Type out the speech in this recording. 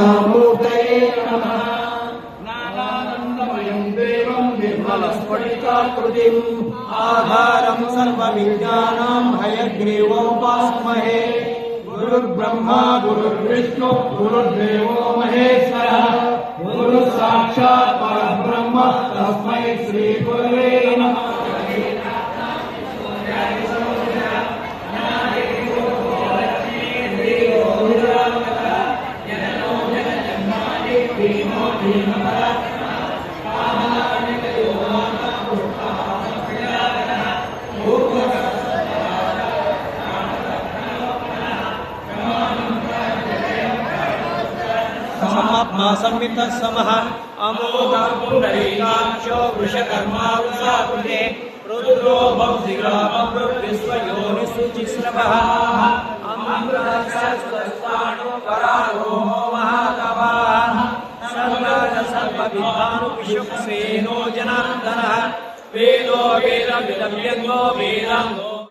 दक्षिणामूर्तये नमः। ज्ञानानन्दमयं देवं निर्मलस्फटिकाकृतिम् आधारं सर्वविद्यानां हयग्रीवोपास्महे। गुरुर्ब्रह्मा गुरुर्विष्णु गुरुर्देवो महेश्वरः गुरु साक्षात् परब्रह्म तस्मै श्री गुरवे नमः। संवितः समः अमोघपुण्डरीकाक्षो वृषकर्मा वृषाकृते रुद्रो भक्तिग्रामविश्वयोनिसुचिस्रवः अमृतस्वस्ताणो परारो महातपाः सर्वविद्वानुविशुक्सेनो जनार्दनः वेदो वेदविदव्यङ्गो वेदाङ्गो